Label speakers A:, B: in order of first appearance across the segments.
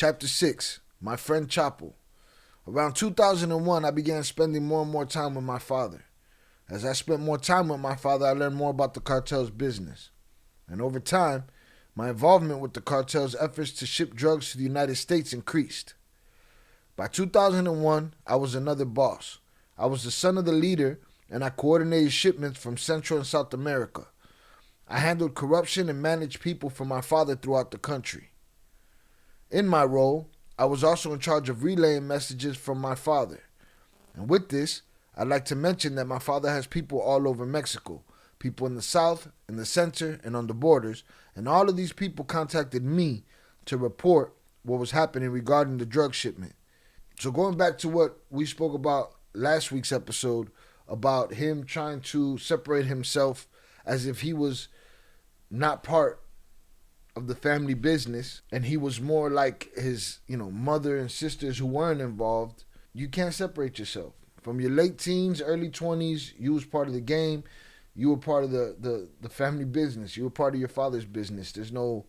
A: Chapter 6, My Friend Chapo. Around 2001, I began spending more and more time with my father. As I spent more time with my father, I learned more about the cartel's business. And over time, my involvement with the cartel's efforts to ship drugs to the United States increased. By 2001, I was another boss. I was the son of the leader, and I coordinated shipments from Central and South America. I handled corruption and managed people for my father throughout the country. In my role, I was also in charge of relaying messages from my father. And with this, I'd like to mention that my father has people all over Mexico, people in the south, in the center, and on the borders, and all of these people contacted me to report what was happening regarding the drug shipment. So going back to what we spoke about last week's episode about him trying to separate himself as if he was not part of the family business and he was more like his, mother and sisters who weren't involved, you can't separate yourself. From your late teens, early 20s, you was part of the game. You were part of the family business. You were part of your father's business. There's no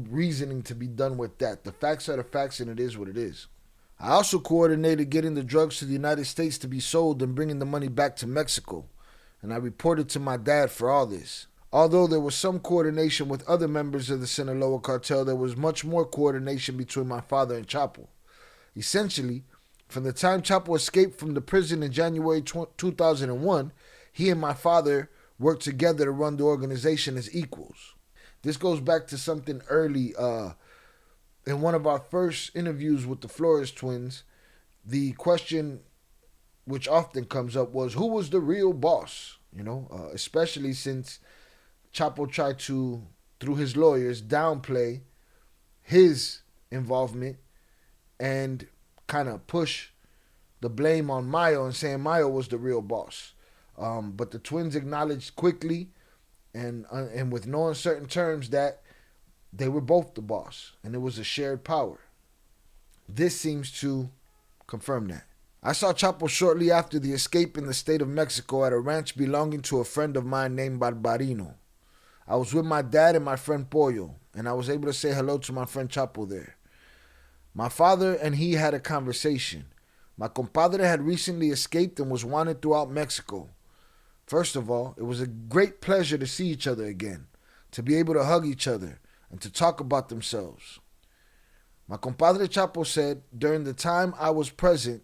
A: reasoning to be done with that. The facts are the facts, and it is what it is. I also coordinated getting the drugs to the United States to be sold and bringing the money back to Mexico, and I reported to my dad for all this. Although there was some coordination with other members of the Sinaloa cartel, there was much more coordination between my father and Chapo. Essentially, from the time Chapo escaped from the prison in January 2001, he and my father worked together to run the organization as equals. This goes back to something early. In one of our first interviews with the Flores twins, the question which often comes up was, who was the real boss? Especially since Chapo tried to, through his lawyers, downplay his involvement and kind of push the blame on Mayo and saying Mayo was the real boss. But the twins acknowledged quickly and with no uncertain terms that they were both the boss, and it was a shared power. This seems to confirm that. I saw Chapo shortly after the escape in the state of Mexico at a ranch belonging to a friend of mine named Barbarino. I was with my dad and my friend Pollo, and I was able to say hello to my friend Chapo there. My father and he had a conversation. My compadre had recently escaped and was wanted throughout Mexico. First of all, it was a great pleasure to see each other again, to be able to hug each other, and to talk about themselves. My compadre Chapo said during the time I was present,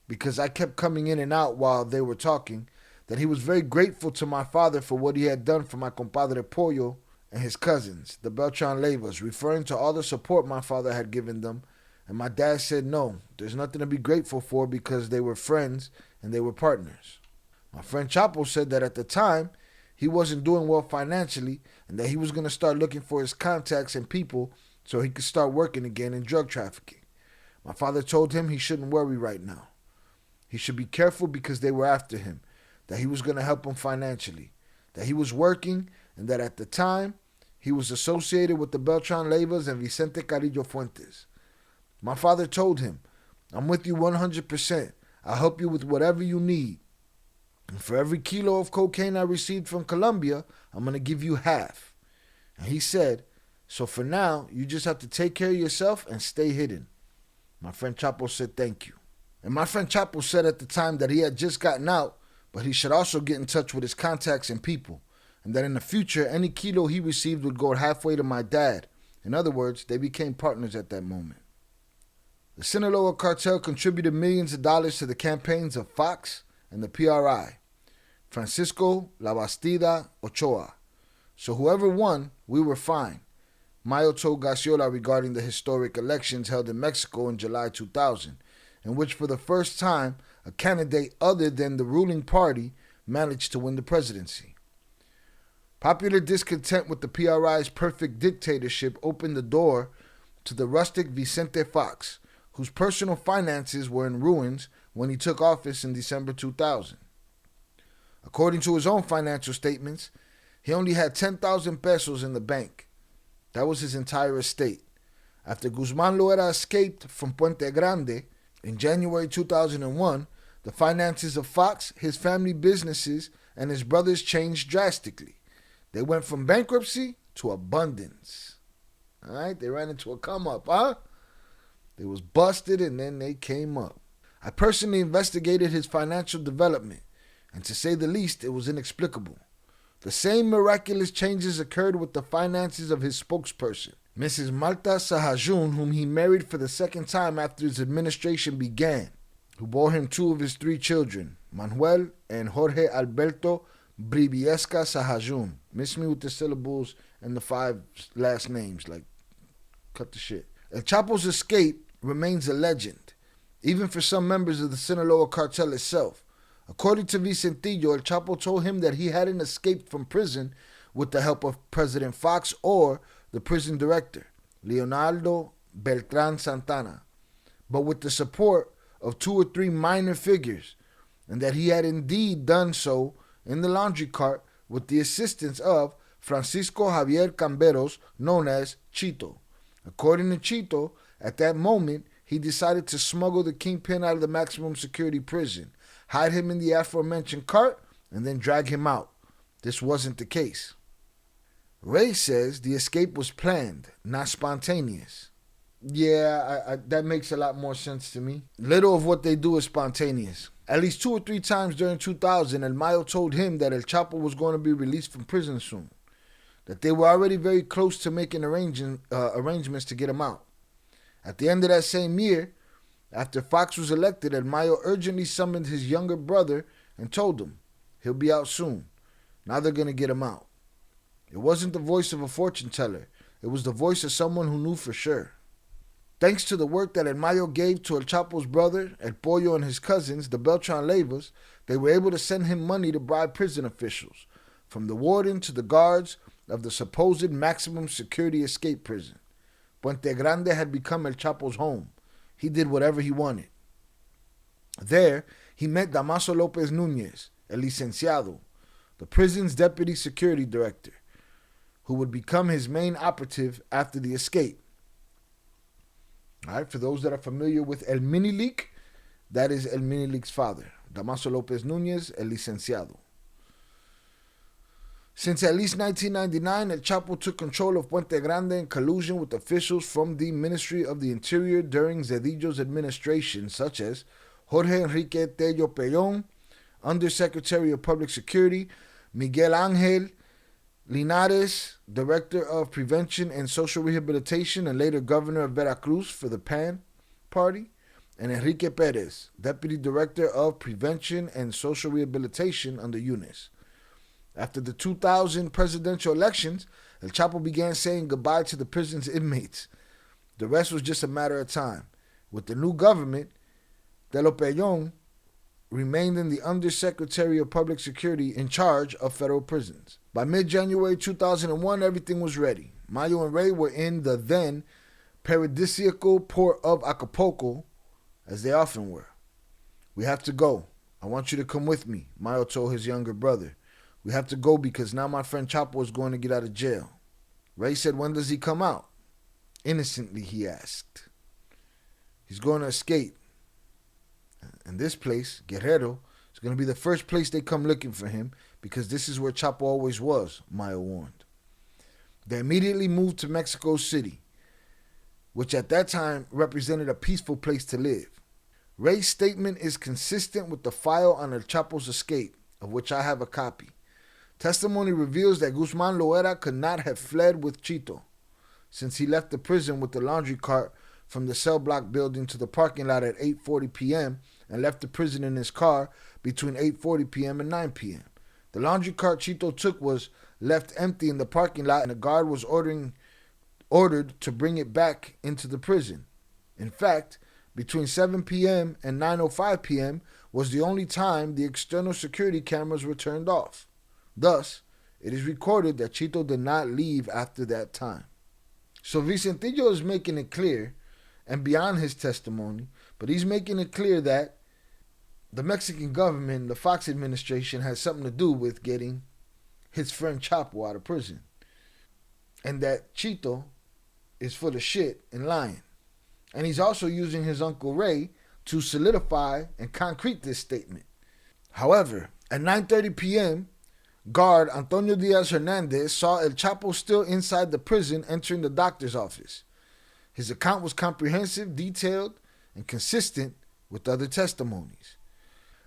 A: because I kept coming in and out while they were talking, that he was very grateful to my father for what he had done for my compadre Pollo and his cousins, the Beltran Leyvas, referring to all the support my father had given them. And my dad said, no, there's nothing to be grateful for because they were friends and they were partners. My friend Chapo said that at the time, he wasn't doing well financially and that he was going to start looking for his contacts and people so he could start working again in drug trafficking. My father told him he shouldn't worry right now. He should be careful because they were after him, that he was going to help him financially, that he was working, and that at the time, he was associated with the Beltran Leyvas and Vicente Carillo Fuentes. My father told him, I'm with you 100%. I'll help you with whatever you need. And for every kilo of cocaine I received from Colombia, I'm going to give you half. And he said, so for now, you just have to take care of yourself and stay hidden. My friend Chapo said thank you. And my friend Chapo said at the time that he had just gotten out, but he should also get in touch with his contacts and people, and that in the future, any kilo he received would go halfway to my dad. In other words, they became partners at that moment. The Sinaloa cartel contributed millions of dollars to the campaigns of Fox and the PRI, Francisco La Bastida Ochoa. So whoever won, we were fine. Mayo told Gasiola regarding the historic elections held in Mexico in July 2000, in which for the first time, a candidate other than the ruling party managed to win the presidency. Popular discontent with the PRI's perfect dictatorship opened the door to the rustic Vicente Fox, whose personal finances were in ruins when he took office in December 2000. According to his own financial statements, he only had 10,000 pesos in the bank. That was his entire estate. After Guzman Loera escaped from Puente Grande in January 2001, the finances of Fox, his family businesses, and his brothers changed drastically. They went from bankruptcy to abundance. All right? They ran into a come up, huh? They was busted and then they came up. I personally investigated his financial development, and to say the least, it was inexplicable. The same miraculous changes occurred with the finances of his spokesperson, Mrs. Marta Sahajun, whom he married for the second time after his administration began, who bore him 2 of his 3 children, Manuel and Jorge Alberto Briviesca Sahajun. Miss me with the syllables and the 5 last names, like, cut the shit. El Chapo's escape remains a legend, even for some members of the Sinaloa cartel itself. According to Vicentillo, El Chapo told him that he hadn't escaped from prison with the help of President Fox or the prison director, Leonardo Beltran Santana, but with the support of 2 or 3 minor figures, and that he had indeed done so in the laundry cart with the assistance of Francisco Javier Camberos, known as Chito. According to Chito, at that moment, he decided to smuggle the kingpin out of the maximum security prison, hide him in the aforementioned cart, and then drag him out. This wasn't the case. Ray says the escape was planned, not spontaneous. Yeah, that makes a lot more sense to me. Little of what they do is spontaneous. At least 2 or 3 times during 2000, El Mayo told him that El Chapo was going to be released from prison soon, that they were already very close to making arrangements to get him out. At the end of that same year, after Fox was elected, El Mayo urgently summoned his younger brother and told him he'll be out soon. Now they're going to get him out. It wasn't the voice of a fortune teller. It was the voice of someone who knew for sure. Thanks to the work that El Mayo gave to El Chapo's brother, El Pollo, and his cousins, the Beltran Leyvas, they were able to send him money to bribe prison officials, from the warden to the guards of the supposed maximum security escape prison. Puente Grande had become El Chapo's home. He did whatever he wanted. There, he met Damaso Lopez Núñez, el licenciado, the prison's deputy security director, who would become his main operative after the escape. All right, for those that are familiar with El Minilik, that is El Minilik's father, Damaso Lopez Núñez, el licenciado. Since at least 1999, El Chapo took control of Puente Grande in collusion with officials from the Ministry of the Interior during Zedillo's administration, such as Jorge Enrique Tello Pellón, Undersecretary of Public Security, Miguel Ángel Linares, Director of Prevention and Social Rehabilitation and later Governor of Veracruz for the PAN Party, and Enrique Pérez, Deputy Director of Prevention and Social Rehabilitation under UNIS. After the 2000 presidential elections, El Chapo began saying goodbye to the prison's inmates. The rest was just a matter of time. With the new government, Tello Pellón remained in the Undersecretary of Public Security in charge of federal prisons. By mid-January 2001, everything was ready. Mayo and Ray were in the then paradisiacal port of Acapulco, as they often were. "We have to go. I want you to come with me," Mayo told his younger brother. "We have to go because now my friend Chapo is going to get out of jail." Ray said, "When does he come out?" Innocently, he asked. "He's going to escape. And this place, Guerrero, is going to be the first place they come looking for him because this is where Chapo always was," Mayo warned. They immediately moved to Mexico City, which at that time represented a peaceful place to live. Ray's statement is consistent with the file on El Chapo's escape, of which I have a copy. Testimony reveals that Guzman Loera could not have fled with Chito, since he left the prison with the laundry cart from the cell block building to the parking lot at 8:40 p.m. and left the prison in his car between 8:40 p.m. and 9 p.m. The laundry cart Chito took was left empty in the parking lot, and a guard was ordered to bring it back into the prison. In fact, between 7 p.m. and 9:05 p.m. was the only time the external security cameras were turned off. Thus, it is recorded that Chito did not leave after that time. So Vicentillo is making it clear, and beyond his testimony, but he's making it clear that the Mexican government, the Fox administration, has something to do with getting his friend Chapo out of prison. And that Chito is full of shit and lying. And he's also using his Uncle Ray to solidify and concrete this statement. However, at 9:30 p.m., guard Antonio Diaz Hernandez saw El Chapo still inside the prison entering the doctor's office. His account was comprehensive, detailed, and consistent with other testimonies.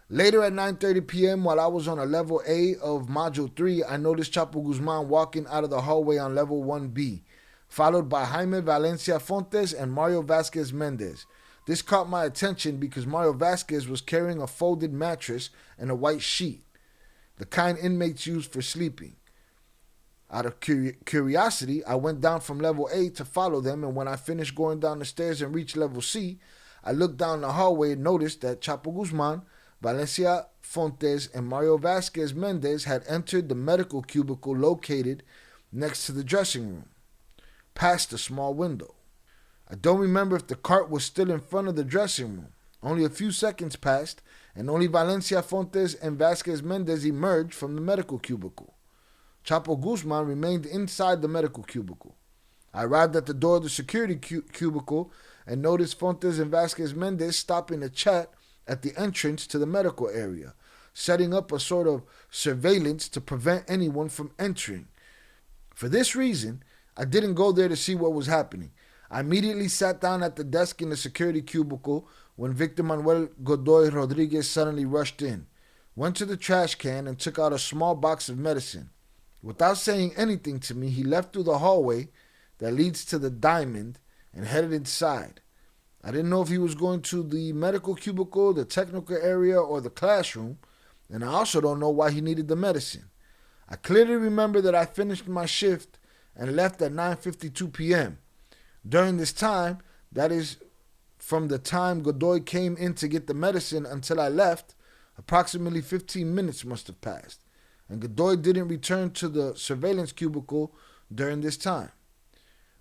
A: Later at 9:30 p.m., while I was on a level A of Module 3, I noticed Chapo Guzman walking out of the hallway on level 1B, followed by Jaime Valencia Fontes and Mario Vasquez Mendez. This caught my attention because Mario Vasquez was carrying a folded mattress and a white sheet, the kind inmates use for sleeping. Out of curiosity, I went down from level A to follow them, and when I finished going down the stairs and reached level C, I looked down the hallway and noticed that Chapo Guzman, Valencia Fontes, and Mario Vasquez Mendez had entered the medical cubicle located next to the dressing room, past a small window. I don't remember if the cart was still in front of the dressing room. Only a few seconds passed, and only Valencia Fontes and Vasquez Mendez emerged from the medical cubicle. Chapo Guzman remained inside the medical cubicle. I arrived at the door of the security cubicle and noticed Fontes and Vasquez Mendez stopping to chat at the entrance to the medical area, setting up a sort of surveillance to prevent anyone from entering. For this reason, I didn't go there to see what was happening. I immediately sat down at the desk in the security cubicle when Victor Manuel Godoy Rodriguez suddenly rushed in, went to the trash can, and took out a small box of medicine. Without saying anything to me, he left through the hallway that leads to the diamond and headed inside. I didn't know if he was going to the medical cubicle, the technical area, or the classroom, and I also don't know why he needed the medicine. I clearly remember that I finished my shift and left at 9:52 p.m. During this time, that is from the time Godoy came in to get the medicine until I left, approximately 15 minutes must have passed, and Godoy didn't return to the surveillance cubicle during this time.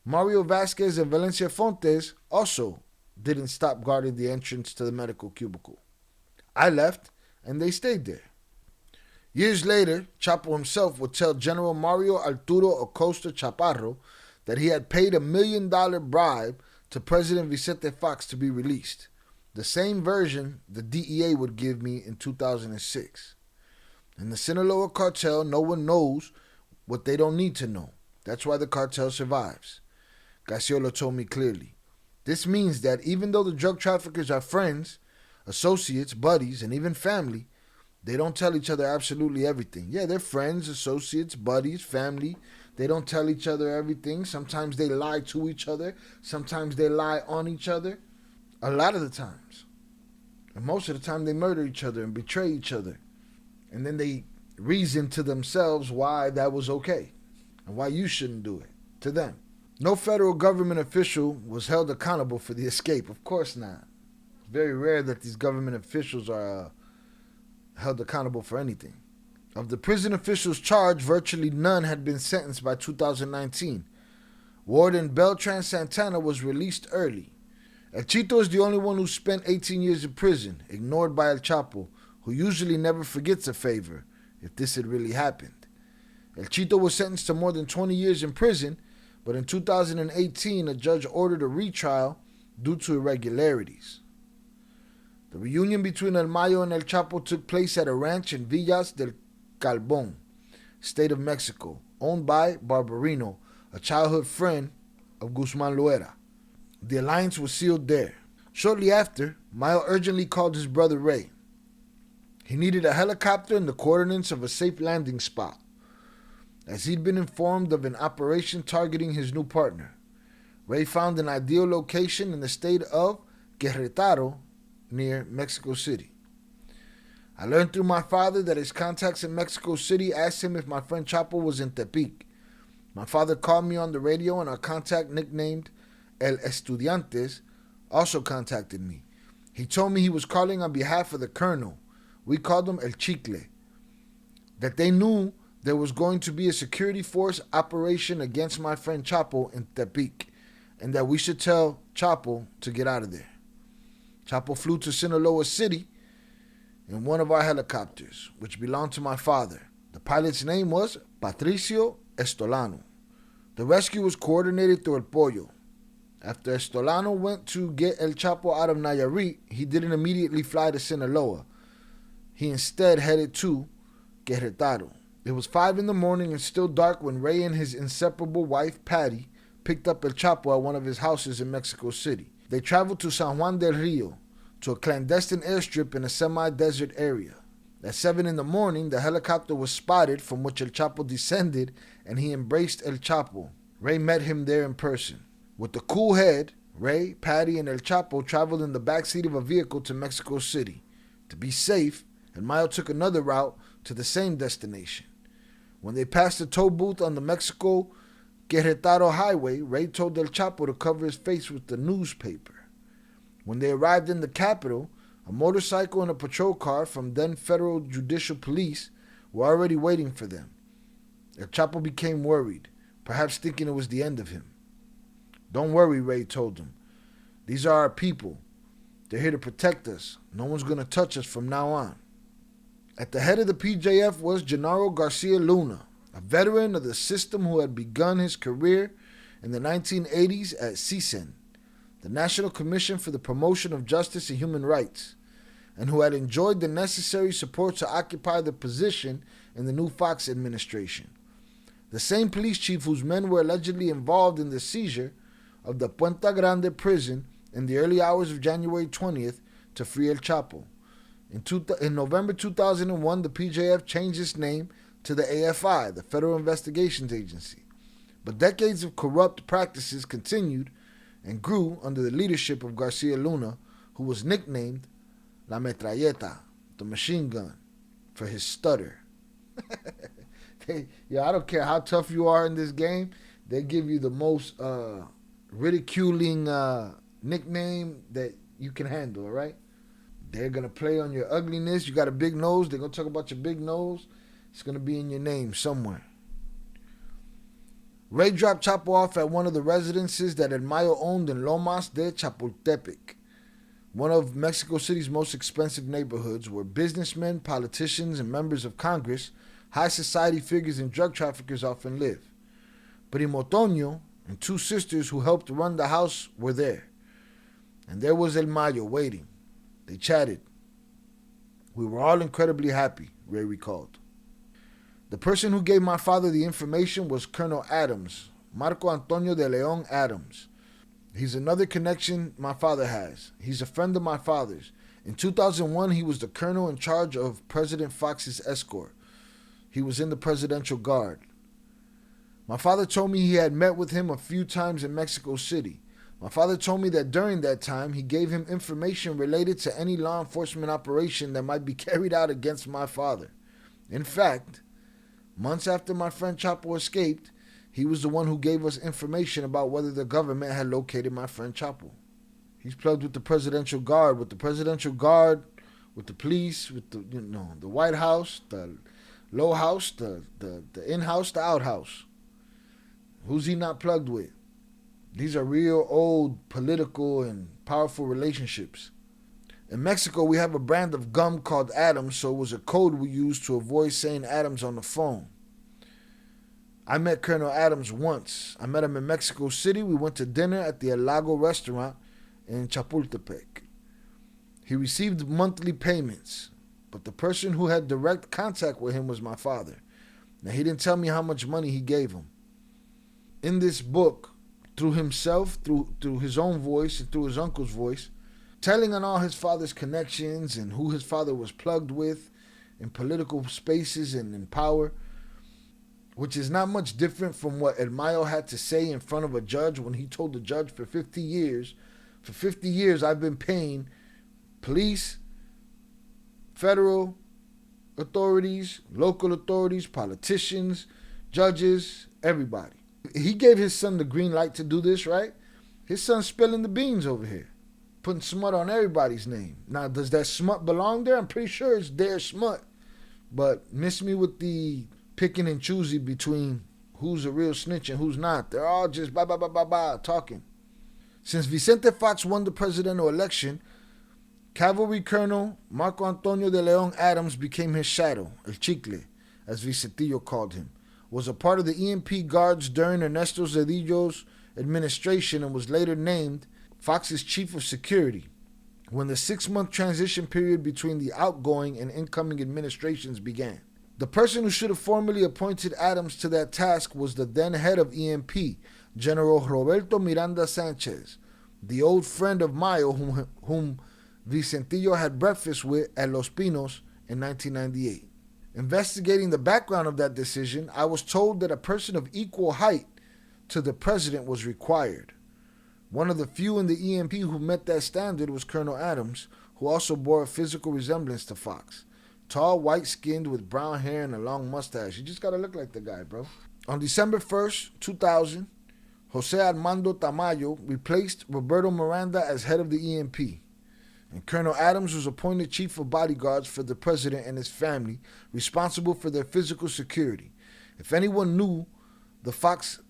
A: Mario Vasquez and Valencia Fontes also didn't stop guarding the entrance to the medical cubicle. I left, and they stayed there. Years later, Chapo himself would tell General Mario Arturo Acosta Chaparro that he had paid $1 million bribe to President Vicente Fox to be released, the same version the DEA would give me in 2006. In the Sinaloa cartel, no one knows what they don't need to know. That's why the cartel survives. Gaciolo told me clearly. This means that even though the drug traffickers are friends, associates, buddies, and even family, they don't tell each other absolutely everything. Yeah, they're friends, associates, buddies, family. They don't tell each other everything. Sometimes they lie to each other. Sometimes they lie on each other. A lot of the times. And most of the time they murder each other and betray each other. And then they reason to themselves why that was okay and why you shouldn't do it to them. No federal government official was held accountable for the escape. Of course not. It's very rare that these government officials are held accountable for anything. Of the prison officials charged, virtually none had been sentenced by 2019. Warden Beltran Santana was released early. El Chito is the only one who spent 18 years in prison, ignored by El Chapo, who usually never forgets a favor, if this had really happened. El Chito was sentenced to more than 20 years in prison, but in 2018 a judge ordered a retrial due to irregularities. The reunion between El Mayo and El Chapo took place at a ranch in Villas del Calbon, state of Mexico, owned by Barbarino, a childhood friend of Guzman Loera. The alliance was sealed there. Shortly after, Mayo urgently called his brother Ray. He needed a helicopter and the coordinates of a safe landing spot, as he'd been informed of an operation targeting his new partner. Ray found an ideal location in the state of Querétaro, near Mexico City. I learned through my father that his contacts in Mexico City asked him if my friend Chapo was in Tepic. My father called me on the radio, and our contact, nicknamed El Estudiantes, also contacted me. He told me he was calling on behalf of the colonel. We called him El Chicle. That they knew there was going to be a security force operation against my friend Chapo in Tepic, and that we should tell Chapo to get out of there. Chapo flew to Sinaloa City in one of our helicopters, which belonged to my father. The pilot's name was Patricio Estolano. The rescue was coordinated through El Pollo. After Estolano went to get El Chapo out of Nayarit, he didn't immediately fly to Sinaloa. He instead headed to Querétaro. It was 5 a.m. and still dark when Ray and his inseparable wife, Patty, picked up El Chapo at one of his houses in Mexico City. They traveled to San Juan del Rio, to a clandestine airstrip in a semi-desert area. At 7 in the morning, the helicopter was spotted, from which El Chapo descended, and he embraced El Chapo. Ray met him there in person. With a cool head, Ray, Patty, and El Chapo traveled in the backseat of a vehicle to Mexico City. To be safe, and Mayo took another route to the same destination. When they passed the toll booth on the Mexico-Querétaro highway, Ray told El Chapo to cover his face with the newspaper. When they arrived in the capital, a motorcycle and a patrol car from then Federal Judicial Police were already waiting for them. El Chapo became worried, perhaps thinking it was the end of him. "Don't worry," Ray told him. "These are our people. They're here to protect us. No one's going to touch us from now on." At the head of the PJF was Genaro Garcia Luna, a veteran of the system who had begun his career in the 1980s at CISEN, the National Commission for the Promotion of Justice and Human Rights, and who had enjoyed the necessary support to occupy the position in the new Fox administration. The same police chief whose men were allegedly involved in the seizure of the Puente Grande prison in the early hours of January 20th to free El Chapo. In November 2001, the PJF changed its name to the AFI, the Federal Investigations Agency. But decades of corrupt practices continued and grew under the leadership of Garcia Luna, who was nicknamed La Metralleta, the machine gun, for his stutter. I don't care how tough you are in this game, they give you the most ridiculing nickname that you can handle, right? They're going to play on your ugliness. You got a big nose, they're going to talk about your big nose. It's going to be in your name somewhere. Ray dropped Chapo off at one of the residences that El Mayo owned in Lomas de Chapultepec, one of Mexico City's most expensive neighborhoods where businessmen, politicians, and members of Congress, high society figures, and drug traffickers often live. Primo Toño and two sisters who helped run the house were there. And there was El Mayo waiting. They chatted. "We were all incredibly happy," Ray recalled. The person who gave my father the information was Colonel Adams, Marco Antonio de Leon Adams. He's another connection my father has. He's a friend of my father's. In 2001, he was the colonel in charge of President Fox's escort. He was in the Presidential Guard. My father told me he had met with him a few times in Mexico City. My father told me that during that time, he gave him information related to any law enforcement operation that might be carried out against my father. In fact, months after my friend Chapo escaped, he was the one who gave us information about whether the government had located my friend Chapo. He's plugged with the Presidential Guard, with the police, with the White House, the low house, the in-house, the outhouse. Who's he not plugged with? These are real old political and powerful relationships. In Mexico, we have a brand of gum called Adams, so it was a code we used to avoid saying Adams on the phone. I met Colonel Adams once. I met him in Mexico City. We went to dinner at the El Lago restaurant in Chapultepec. He received monthly payments, but the person who had direct contact with him was my father. Now, he didn't tell me how much money he gave him. In this book, through himself, through his own voice and through his uncle's voice, telling on all his father's connections and who his father was plugged with in political spaces and in power, which is not much different from what El Mayo had to say in front of a judge when he told the judge for 50 years I've been paying police, federal authorities, local authorities, politicians, judges, everybody. He gave his son the green light to do this, right? His son's spilling the beans over here, putting smut on everybody's name. Now, does that smut belong there? I'm pretty sure it's their smut. But miss me with the picking and choosing between who's a real snitch and who's not. They're all just talking. Since Vicente Fox won the presidential election, Cavalry Colonel Marco Antonio de Leon Adams became his shadow, El Chicle, as Vicentillo called him, was a part of the EMP guards during Ernesto Zedillo's administration and was later named Fox's chief of security when the 6-month transition period between the outgoing and incoming administrations began. The person who should have formally appointed Adams to that task was the then head of EMP, General Roberto Miranda Sanchez, the old friend of Mayo whom Vicentillo had breakfast with at Los Pinos in 1998. Investigating the background of that decision, I was told that a person of equal height to the president was required. One of the few in the EMP who met that standard was Colonel Adams, who also bore a physical resemblance to Fox. Tall, white-skinned, with brown hair and a long mustache. You just gotta look like the guy, bro. On December 1st, 2000, Jose Armando Tamayo replaced Roberto Miranda as head of the EMP, and Colonel Adams was appointed chief of bodyguards for the president and his family, responsible for their physical security. If anyone knew the Fox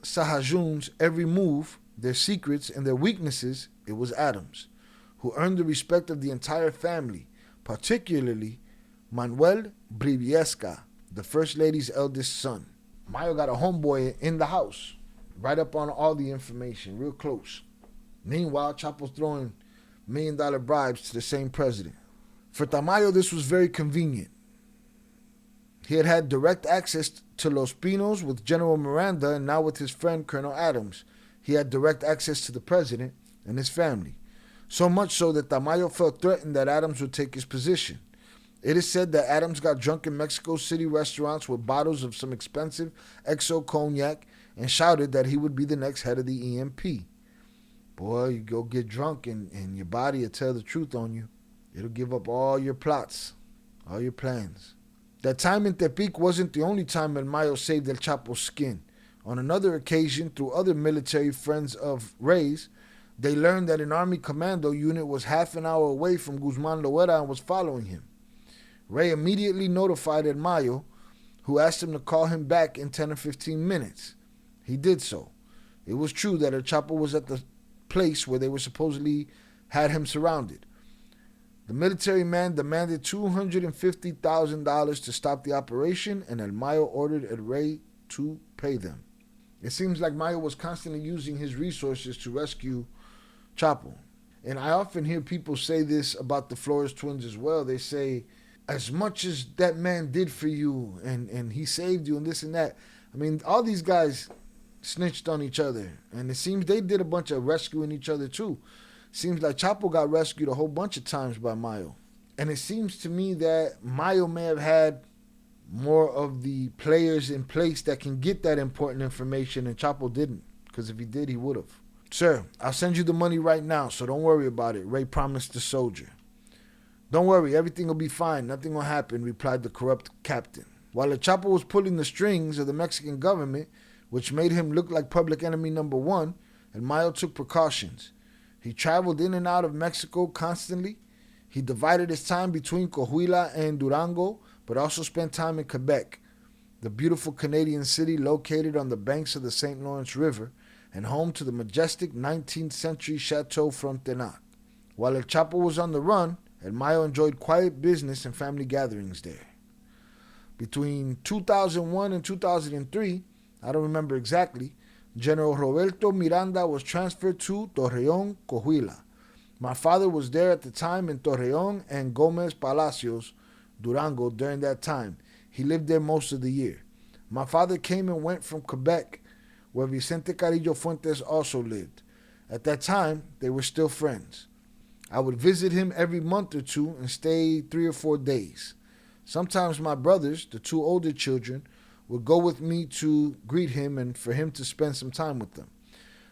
A: Sahajuns' every move, their secrets, and their weaknesses, it was Adams, who earned the respect of the entire family, particularly Manuel Briviesca, the First Lady's eldest son. Mayo got a homeboy in the house, right up on all the information, real close. Meanwhile, Chapo's throwing $1 million bribes to the same president. For Tamayo, this was very convenient. He had had direct access to Los Pinos with General Miranda, and now with his friend Colonel Adams, he had direct access to the president and his family. So much so that Tamayo felt threatened that Adams would take his position. It is said that Adams got drunk in Mexico City restaurants with bottles of some expensive XO cognac and shouted that he would be the next head of the EMP. Boy, you go get drunk and your body will tell the truth on you. It'll give up all your plots, all your plans. That time in Tepic wasn't the only time El Mayo saved El Chapo's skin. On another occasion, through other military friends of Rey's, they learned that an Army commando unit was half an hour away from Guzman Loera and was following him. Rey immediately notified El Mayo, who asked him to call him back in 10 or 15 minutes. He did so. It was true that El Chapo was at the place where they were supposedly had him surrounded. The military man demanded $250,000 to stop the operation, and El Mayo ordered El Rey to pay them. It seems like Mayo was constantly using his resources to rescue Chapo. And I often hear people say this about the Flores twins as well. They say, as much as that man did for you and he saved you and this and that. I mean, all these guys snitched on each other. And it seems they did a bunch of rescuing each other too. Seems like Chapo got rescued a whole bunch of times by Mayo. And it seems to me that Mayo may have had more of the players in place that can get that important information, and Chapo didn't. Because if he did, he would have. Sir, I'll send you the money right now, so don't worry about it, Rey promised the soldier. Don't worry, everything will be fine. Nothing will happen, replied the corrupt captain. While the Chapo was pulling the strings of the Mexican government, which made him look like public enemy number one, El Mayo took precautions. He traveled in and out of Mexico constantly. He divided his time between Coahuila and Durango, but also spent time in Quebec, the beautiful Canadian city located on the banks of the St. Lawrence River and home to the majestic 19th century Chateau Frontenac. While El Chapo was on the run, El Mayo enjoyed quiet business and family gatherings there. Between 2001 and 2003, I don't remember exactly, General Roberto Miranda was transferred to Torreon, Coahuila. My father was there at the time in Torreon and Gomez Palacios, Durango, during that time. He lived there most of the year. My father came and went from Quebec, where Vicente Carillo Fuentes also lived. At that time, they were still friends. I would visit him every month or two and stay 3 or 4 days. Sometimes my brothers, the 2 older children, would go with me to greet him and for him to spend some time with them.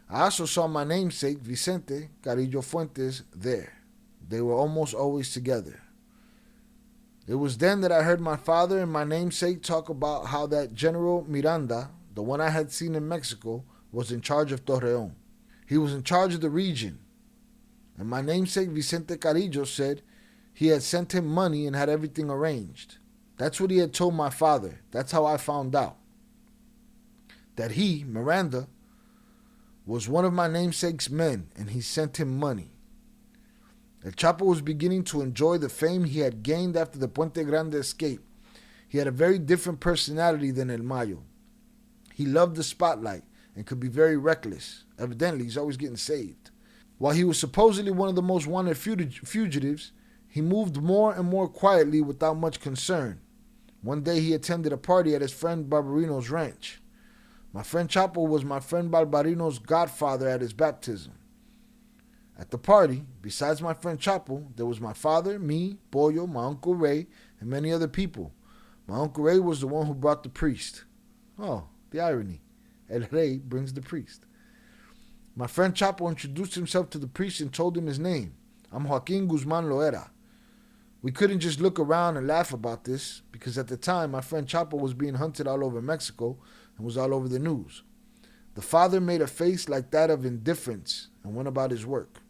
A: I also saw my namesake, Vicente Carillo Fuentes, there. They were almost always together. It was then that I heard my father and my namesake talk about how that General Miranda, the one I had seen in Mexico, was in charge of Torreon. He was in charge of the region. And my namesake Vicente Carillo said he had sent him money and had everything arranged. That's what he had told my father. That's how I found out. That he, Miranda, was one of my namesake's men, and he sent him money. El Chapo was beginning to enjoy the fame he had gained after the Puente Grande escape. He had a very different personality than El Mayo. He loved the spotlight and could be very reckless. Evidently, he's always getting saved. While he was supposedly one of the most wanted fugitives, he moved more and more quietly without much concern. One day he attended a party at his friend Barbarino's ranch. My friend Chapo was my friend Barbarino's godfather at his baptism. At the party, besides my friend Chapo, there was my father, me, Pollo, my Uncle Ray, and many other people. My Uncle Ray was the one who brought the priest. Oh, the irony. El Rey brings the priest. My friend Chapo introduced himself to the priest and told him his name. I'm Joaquin Guzman Loera. We couldn't just look around and laugh about this because at the time my friend Chapo was being hunted all over Mexico and was all over the news. The father made a face like that of indifference and went about his work.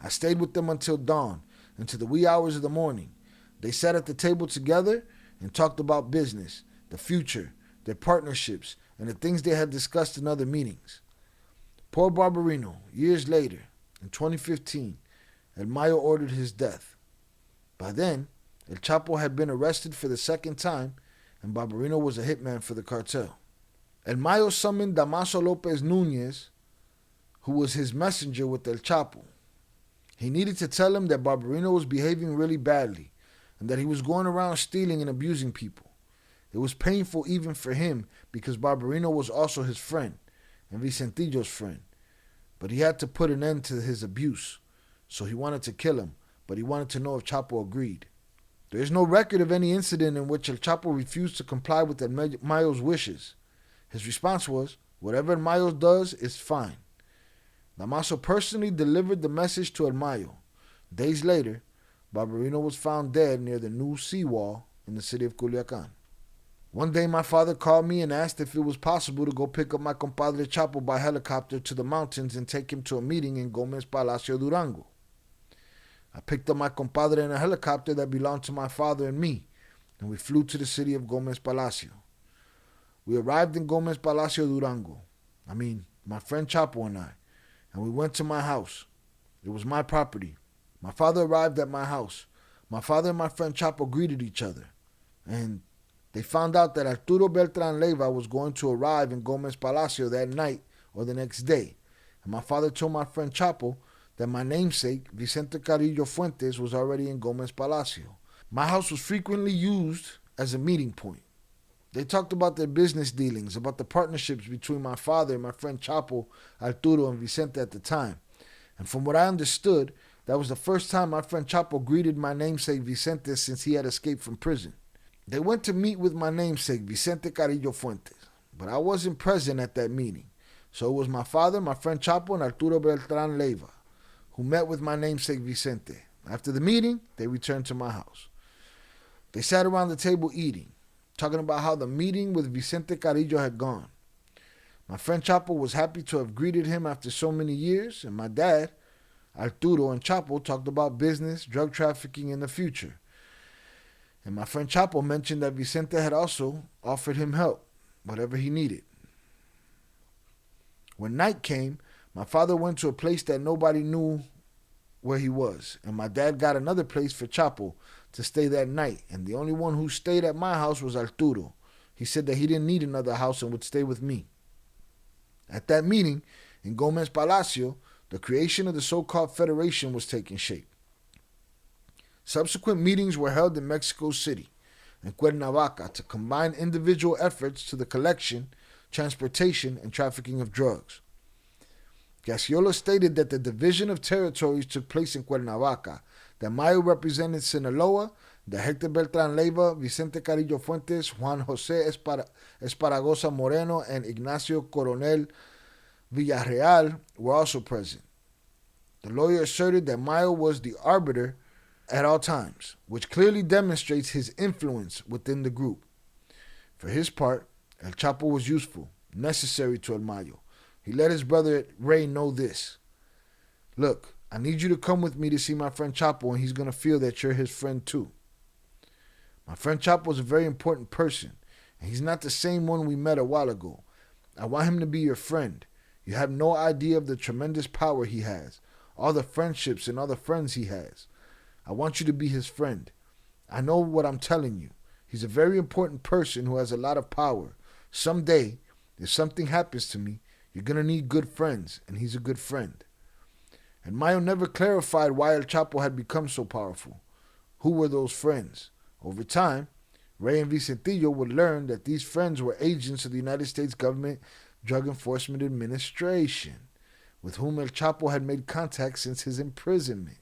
A: I stayed with them until dawn, into the wee hours of the morning. They sat at the table together and talked about business, the future, their partnerships, and the things they had discussed in other meetings. Poor Barbarino, years later, in 2015, El Mayo ordered his death. By then, El Chapo had been arrested for the second time, and Barbarino was a hitman for the cartel. El Mayo summoned Damaso Lopez Nunez, who was his messenger with El Chapo. He needed to tell him that Barbarino was behaving really badly, and that he was going around stealing and abusing people. It was painful even for him because Barbarino was also his friend, and Vicentillo's friend. But he had to put an end to his abuse, so he wanted to kill him, but he wanted to know if Chapo agreed. There is no record of any incident in which El Chapo refused to comply with El Mayo's wishes. His response was, whatever El Mayo does is fine. Damaso personally delivered the message to El Mayo. Days later, Barbarino was found dead near the new seawall in the city of Culiacan. One day my father called me and asked if it was possible to go pick up my compadre Chapo by helicopter to the mountains and take him to a meeting in Gomez Palacio, Durango. I picked up my compadre in a helicopter that belonged to my father and me, and we flew to the city of Gomez Palacio. We arrived in Gomez Palacio, Durango. My friend Chapo and we went to my house. It was my property. My father arrived at my house. My father and my friend Chapo greeted each other, and they found out that Arturo Beltran Leiva was going to arrive in Gomez Palacio that night or the next day. And my father told my friend Chapo that my namesake, Vicente Carrillo Fuentes, was already in Gomez Palacio. My house was frequently used as a meeting point. They talked about their business dealings, about the partnerships between my father and my friend Chapo, Arturo, and Vicente at the time. And from what I understood, that was the first time my friend Chapo greeted my namesake Vicente since he had escaped from prison. They went to meet with my namesake, Vicente Carrillo Fuentes, but I wasn't present at that meeting. So it was my father, my friend Chapo, and Arturo Beltran Leiva, who met with my namesake Vicente. After the meeting, they returned to my house. They sat around the table eating, talking about how the meeting with Vicente Carrillo had gone. My friend Chapo was happy to have greeted him after so many years, and my dad, Arturo, and Chapo talked about business, drug trafficking, and the future. And my friend Chapo mentioned that Vicente had also offered him help, whatever he needed. When night came, my father went to a place that nobody knew where he was, and my dad got another place for Chapo to stay that night, and the only one who stayed at my house was Arturo. He said that he didn't need another house and would stay with me. At that meeting in Gomez Palacio, the creation of the so-called Federation was taking shape. Subsequent meetings were held in Mexico City and Cuernavaca to combine individual efforts to the collection, transportation, and trafficking of drugs. Gasiola stated that the division of territories took place in Cuernavaca, that Mayo represented Sinaloa, that Hector Beltran Leiva, Vicente Carrillo Fuentes, Juan José Esparagosa Moreno, and Ignacio Coronel Villarreal were also present. The lawyer asserted that Mayo was the arbiter at all times, which clearly demonstrates his influence within the group. For his part, El Chapo was useful, necessary to El Mayo. He let his brother Ray know this. Look, I need you to come with me to see my friend Chapo, and he's going to feel that you're his friend too. My friend Chapo is a very important person, and he's not the same one we met a while ago. I want him to be your friend. You have no idea of the tremendous power he has, all the friendships and all the friends he has. I want you to be his friend. I know what I'm telling you. He's a very important person who has a lot of power. Someday, if something happens to me, you're going to need good friends, and he's a good friend. And Mayo never clarified why El Chapo had become so powerful. Who were those friends? Over time, Ray and Vicentillo would learn that these friends were agents of the United States government Drug Enforcement Administration, with whom El Chapo had made contact since his imprisonment.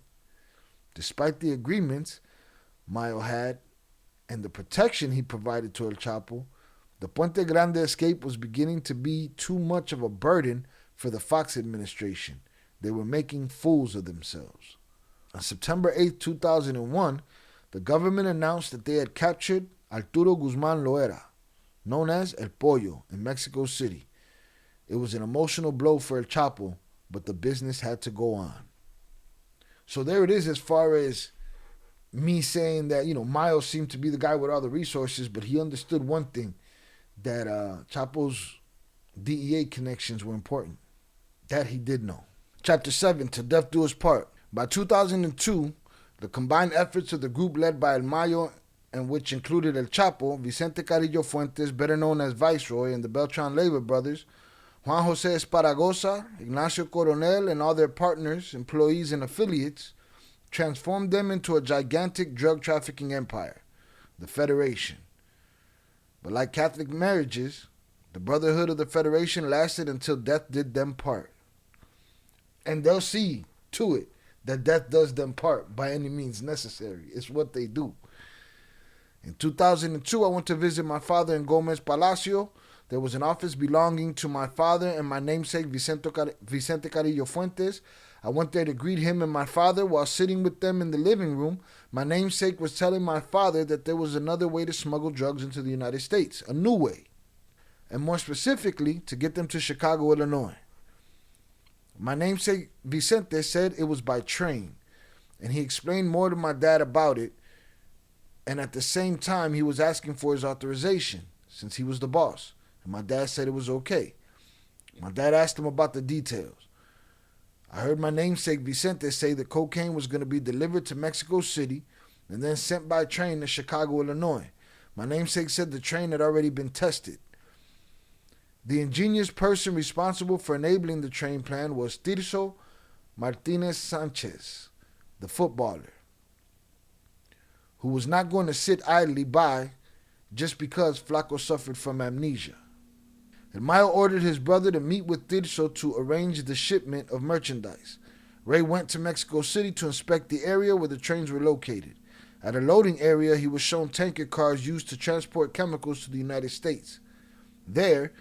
A: Despite the agreements Mayo had and the protection he provided to El Chapo, the Puente Grande escape was beginning to be too much of a burden for the Fox administration. They were making fools of themselves. On September 8, 2001, the government announced that they had captured Arturo Guzman Loera, known as El Pollo, in Mexico City. It was an emotional blow for El Chapo, but the business had to go on. So there it is as far as me saying that, Mayo seemed to be the guy with all the resources, but he understood one thing, that Chapo's DEA connections were important. That he did know. Chapter 7, To Death Do Us Part. By 2002, the combined efforts of the group led by El Mayo, and which included El Chapo, Vicente Carrillo Fuentes, better known as Viceroy, and the Beltran Leiva brothers, Juan Jose Esparagosa, Ignacio Coronel, and all their partners, employees, and affiliates, transformed them into a gigantic drug trafficking empire, the Federation. But like Catholic marriages, the Brotherhood of the Federation lasted until death did them part. And they'll see to it that death does them part by any means necessary. It's what they do. In 2002, I went to visit my father in Gomez Palacio. There was an office belonging to my father and my namesake, Vicente Carrillo Fuentes. I went there to greet him and my father. While sitting with them in the living room, my namesake was telling my father that there was another way to smuggle drugs into the United States, a new way, and more specifically, to get them to Chicago, Illinois. My namesake Vicente said it was by train, and he explained more to my dad about it, and at the same time, he was asking for his authorization, since he was the boss, and my dad said it was okay. My dad asked him about the details. I heard my namesake Vicente say that cocaine was going to be delivered to Mexico City and then sent by train to Chicago, Illinois. My namesake said the train had already been tested. The ingenious person responsible for enabling the train plan was Tirso Martinez Sanchez, the footballer, who was not going to sit idly by just because Flaco suffered from amnesia. And Mayo ordered his brother to meet with Tirso to arrange the shipment of merchandise. Ray went to Mexico City to inspect the area where the trains were located. At a loading area, he was shown tanker cars used to transport chemicals to the United States. There,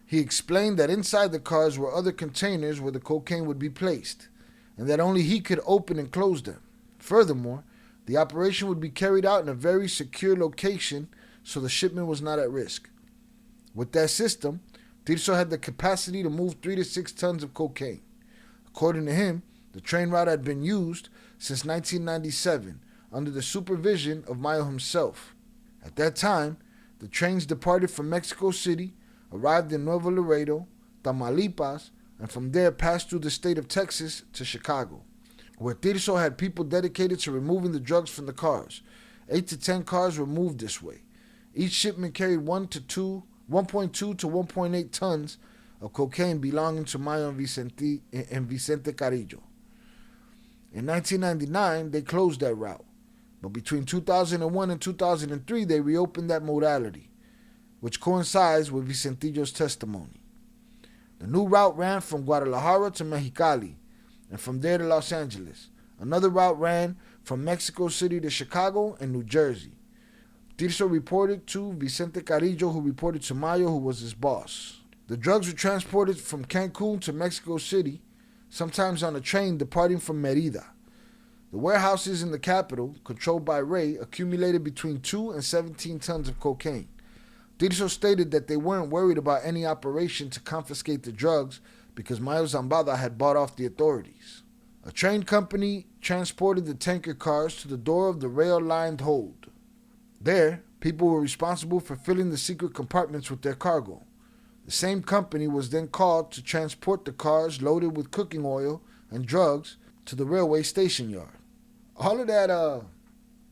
A: he explained that inside the cars were other containers where the cocaine would be placed, and that only he could open and close them. Furthermore, the operation would be carried out in a very secure location, so the shipment was not at risk. With that system, Tirso had the capacity to move 3 to 6 tons of cocaine. According to him, the train route had been used since 1997 under the supervision of Mayo himself. At that time, the trains departed from Mexico City, arrived in Nuevo Laredo, Tamaulipas, and from there passed through the state of Texas to Chicago, where Tirso had people dedicated to removing the drugs from the cars. 8 to 10 cars were moved this way. Each shipment carried 1.2 to 1.8 tons of cocaine belonging to Mayo and Vicente Carrillo. In 1999, they closed that route, but between 2001 and 2003, they reopened that modality, which coincides with Vicentillo's testimony. The new route ran from Guadalajara to Mexicali, and from there to Los Angeles. Another route ran from Mexico City to Chicago and New Jersey. Tirso reported to Vicente Carrillo, who reported to Mayo, who was his boss. The drugs were transported from Cancun to Mexico City, sometimes on a train departing from Merida. The warehouses in the capital, controlled by Ray, accumulated between 2 and 17 tons of cocaine. Tirso stated that they weren't worried about any operation to confiscate the drugs because Mayo Zambada had bought off the authorities. A train company transported the tanker cars to the door of the rail-lined hold. There, people were responsible for filling the secret compartments with their cargo. The same company was then called to transport the cars loaded with cooking oil and drugs to the railway station yard. All of that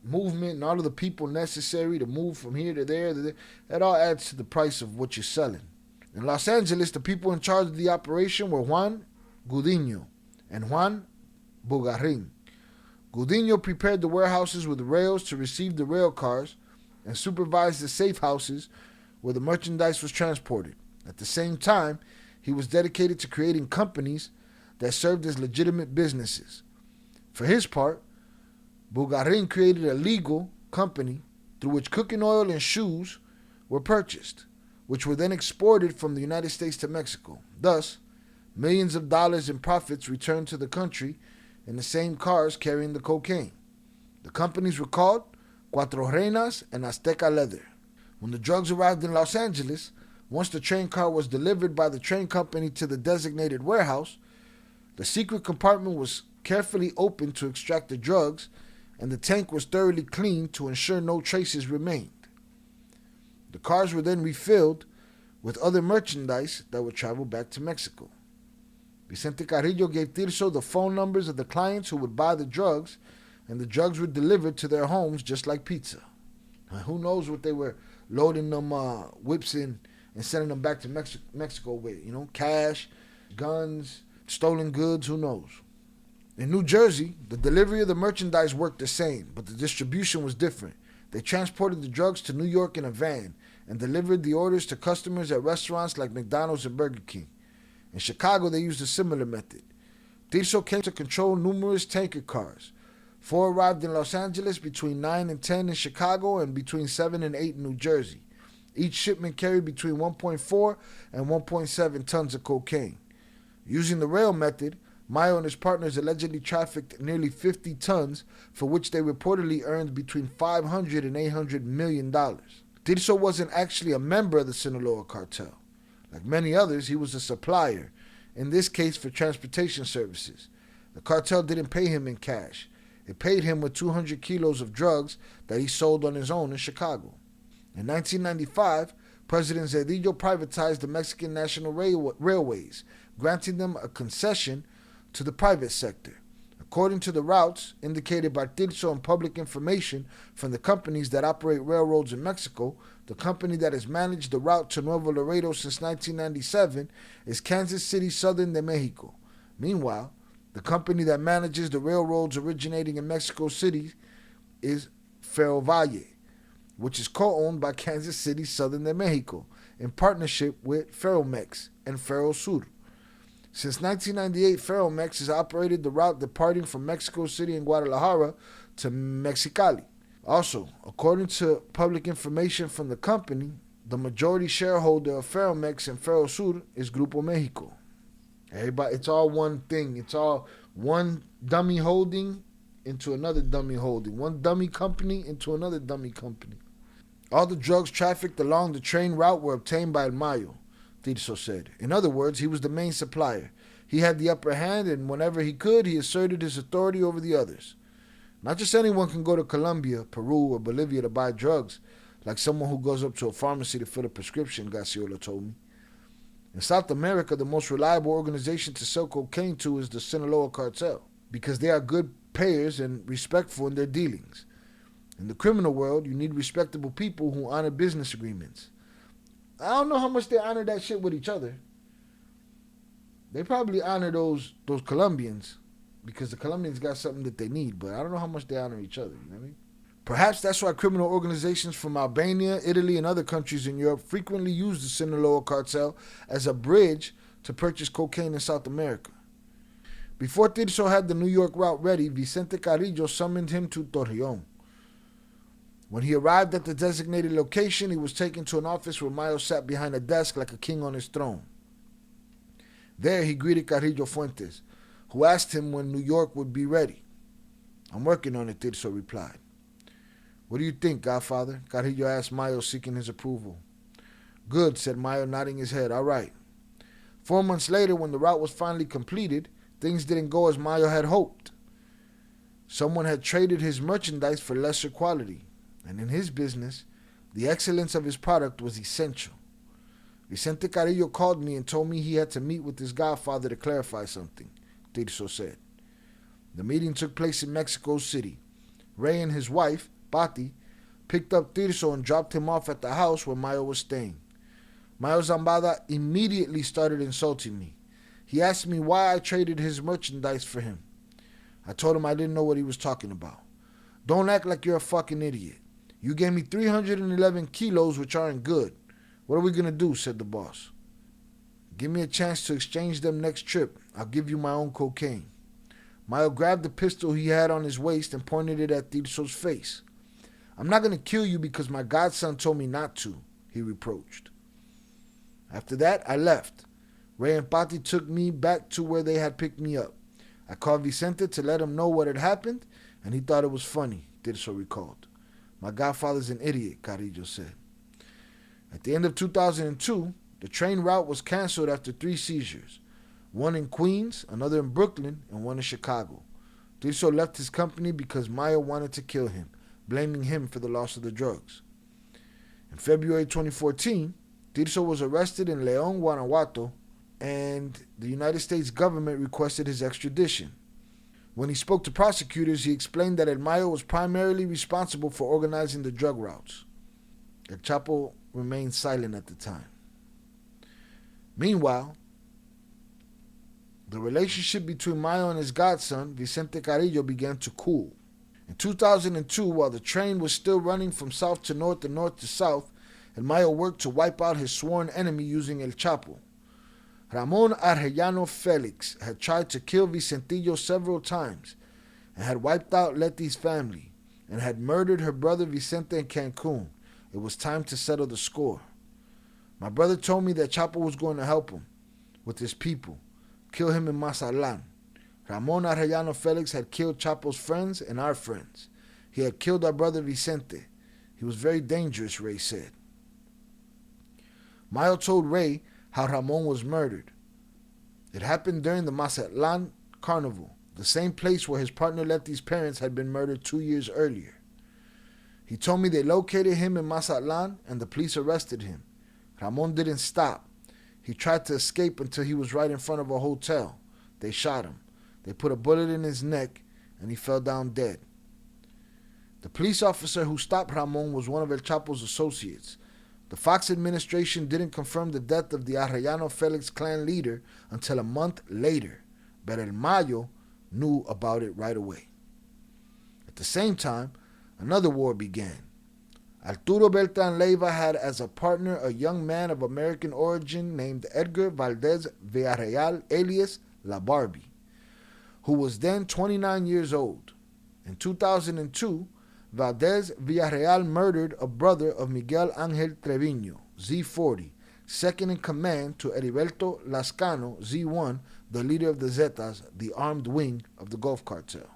A: movement and all of the people necessary to move from here to there, that all adds to the price of what you're selling. In Los Angeles, the people in charge of the operation were Juan Gudiño and Juan Bugarrin. Gudiño prepared the warehouses with rails to receive the rail cars, and supervised the safe houses where the merchandise was transported. At the same time, he was dedicated to creating companies that served as legitimate businesses. For his part, Bulgarin created a legal company through which cooking oil and shoes were purchased, which were then exported from the United States to Mexico. Thus, millions of dollars in profits returned to the country in the same cars carrying the cocaine. The companies were called Cuatro Reinas and Azteca Leather. When the drugs arrived in Los Angeles, once the train car was delivered by the train company to the designated warehouse, the secret compartment was carefully opened to extract the drugs, and the tank was thoroughly cleaned to ensure no traces remained. The cars were then refilled with other merchandise that would travel back to Mexico. Vicente Carrillo gave Tirso the phone numbers of the clients who would buy the drugs, and the drugs were delivered to their homes just like pizza. Now, who knows what they were loading them whips in and sending them back to Mexico with, cash, guns, stolen goods, who knows. In New Jersey, the delivery of the merchandise worked the same, but the distribution was different. They transported the drugs to New York in a van and delivered the orders to customers at restaurants like McDonald's and Burger King. In Chicago, they used a similar method. Tirso came to control numerous tanker cars. 4 arrived in Los Angeles, between 9 and 10 in Chicago, and between 7 and 8 in New Jersey. Each shipment carried between 1.4 and 1.7 tons of cocaine. Using the rail method, Mayo and his partners allegedly trafficked nearly 50 tons, for which they reportedly earned between $500 and $800 million. Tirso wasn't actually a member of the Sinaloa cartel. Like many others, he was a supplier, in this case for transportation services. The cartel didn't pay him in cash. It paid him with 200 kilos of drugs that he sold on his own in Chicago. In 1995, President Zedillo privatized the Mexican National Railways, granting them a concession to the private sector. According to the routes indicated by Tirso and public information from the companies that operate railroads in Mexico, the company that has managed the route to Nuevo Laredo since 1997 is Kansas City Southern de Mexico. Meanwhile, the company that manages the railroads originating in Mexico City is Ferrovalle, which is co-owned by Kansas City Southern de Mexico in partnership with Ferromex and Ferrosur. Since 1998, Ferromex has operated the route departing from Mexico City and Guadalajara to Mexicali. Also, according to public information from the company, the majority shareholder of Ferromex and Ferrosur is Grupo Mexico. Everybody, it's all one thing. It's all one dummy holding into another dummy holding. One dummy company into another dummy company. All the drugs trafficked along the train route were obtained by Mayo, Tirso said. In other words, he was the main supplier. He had the upper hand, and whenever he could, he asserted his authority over the others. Not just anyone can go to Colombia, Peru, or Bolivia to buy drugs, like someone who goes up to a pharmacy to fill a prescription, Garciola told me. In South America, the most reliable organization to sell cocaine to is the Sinaloa cartel, because they are good payers and respectful in their dealings. In the criminal world, you need respectable people who honor business agreements. I don't know how much they honor that shit with each other. They probably honor those Colombians, because the Colombians got something that they need, but I don't know how much they honor each other, you know what I mean? Perhaps that's why criminal organizations from Albania, Italy, and other countries in Europe frequently use the Sinaloa cartel as a bridge to purchase cocaine in South America. Before Tirso had the New York route ready, Vicente Carrillo summoned him to Torreon. When he arrived at the designated location, he was taken to an office where Mayo sat behind a desk like a king on his throne. There he greeted Carrillo Fuentes, who asked him when New York would be ready. "I'm working on it," Tirso replied. "What do you think, Godfather?" Carrillo asked Mayo, seeking his approval. "Good," said Mayo, nodding his head. "All right." 4 months later, when the route was finally completed, things didn't go as Mayo had hoped. Someone had traded his merchandise for lesser quality, and in his business, the excellence of his product was essential. Vicente Carrillo called me and told me he had to meet with his godfather to clarify something, Tirso said. The meeting took place in Mexico City. Ray and his wife, Patti, picked up Tirso and dropped him off at the house where Mayo was staying. Mayo Zambada immediately started insulting me. He asked me why I traded his merchandise for him. I told him I didn't know what he was talking about. "Don't act like you're a fucking idiot. You gave me 311 kilos, which aren't good. What are we going to do? Said the boss. Give me a chance to exchange them next trip. I'll give you my own cocaine. Mayo grabbed the pistol he had on his waist and pointed it at Tirso's face. I'm not going to kill you because my godson told me not to, he reproached. After that, I left. Ray and Pati took me back to where they had picked me up. I called Vicente to let him know what had happened, and he thought it was funny, Tirso recalled. My godfather's an idiot, Carrillo said. At the end of 2002, the train route was canceled after 3 seizures. One in Queens, another in Brooklyn, and one in Chicago. Tirso left his company because Mayo wanted to kill him, blaming him for the loss of the drugs. In February 2014, Tirso was arrested in León, Guanajuato, and the United States government requested his extradition. When he spoke to prosecutors, he explained that El Mayo was primarily responsible for organizing the drug routes. El Chapo remained silent at the time. Meanwhile, the relationship between Mayo and his godson, Vicente Carrillo, began to cool. In 2002, while the train was still running from south to north and north to south, El Mayo worked to wipe out his sworn enemy using El Chapo. Ramón Arellano Félix had tried to kill Vicentillo several times and had wiped out Letty's family and had murdered her brother Vicente in Cancun. It was time to settle the score. My brother told me that Chapo was going to help him with his people, kill him in Mazatlan. Ramón Arellano Félix had killed Chapo's friends and our friends. He had killed our brother Vicente. He was very dangerous, Ray said. Mayo told Ray how Ramón was murdered. It happened during the Mazatlan Carnival, the same place where his partner Letty's parents had been murdered 2 years earlier. He told me they located him in Mazatlan and the police arrested him. Ramón didn't stop. He tried to escape until he was right in front of a hotel. They shot him. They put a bullet in his neck and he fell down dead. The police officer who stopped Ramón was one of El Chapo's associates. The Fox administration didn't confirm the death of the Arellano Félix clan leader until a month later, but El Mayo knew about it right away. At the same time, another war began. Arturo Beltrán Leiva had as a partner a young man of American origin named Edgar Valdez Villarreal, alias La Barbie, who was then 29 years old. In 2002, Valdez Villarreal murdered a brother of Miguel Ángel Treviño, Z40, second in command to Heriberto Lascano, Z1, the leader of the Zetas, the armed wing of the Gulf Cartel.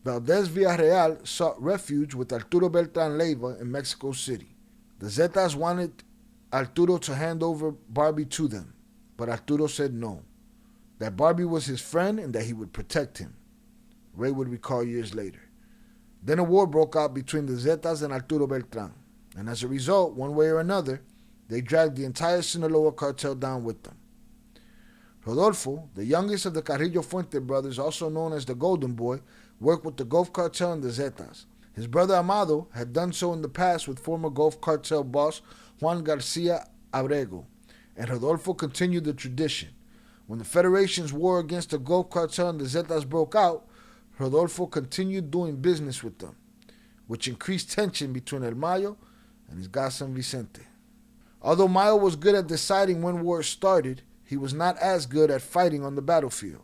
A: Valdez Villarreal sought refuge with Arturo Beltrán Leiva in Mexico City. The Zetas wanted Arturo to hand over Barbie to them, but Arturo said no, that Barbie was his friend and that he would protect him. Ray would recall years later. Then a war broke out between the Zetas and Arturo Beltrán, and as a result, one way or another, they dragged the entire Sinaloa cartel down with them. Rodolfo, the youngest of the Carrillo Puente brothers, also known as the Golden Boy, worked with the Gulf Cartel and the Zetas. His brother Amado had done so in the past with former Gulf Cartel boss Juan Garcia Abrego, and Rodolfo continued the tradition. When the Federation's war against the Gulf Cartel and the Zetas broke out, Rodolfo continued doing business with them, which increased tension between El Mayo and his godson Vicente. Although Mayo was good at deciding when wars started, he was not as good at fighting on the battlefield.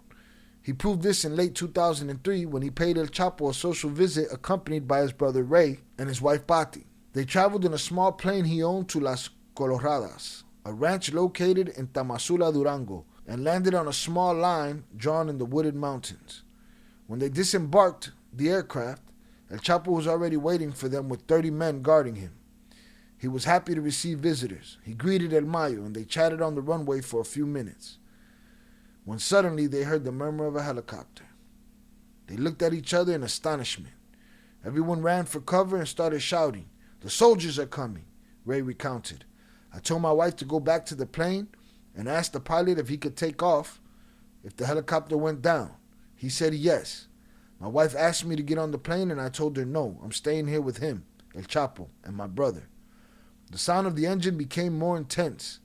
A: He proved this in late 2003 when he paid El Chapo a social visit accompanied by his brother Ray and his wife Pati. They traveled in a small plane he owned to Las Coloradas, a ranch located in Tamazula, Durango, and landed on a small line drawn in the wooded mountains. When they disembarked the aircraft, El Chapo was already waiting for them with 30 men guarding him. He was happy to receive visitors. He greeted El Mayo and they chatted on the runway for a few minutes, when suddenly they heard the murmur of a helicopter. They looked at each other in astonishment. Everyone ran for cover and started shouting, "The soldiers are coming," Ray recounted. "I told my wife to go back to the plane and ask the pilot if he could take off if the helicopter went down. He said yes. My wife asked me to get on the plane and I told her no, I'm staying here with him, El Chapo, and my brother. The sound of the engine became more intense.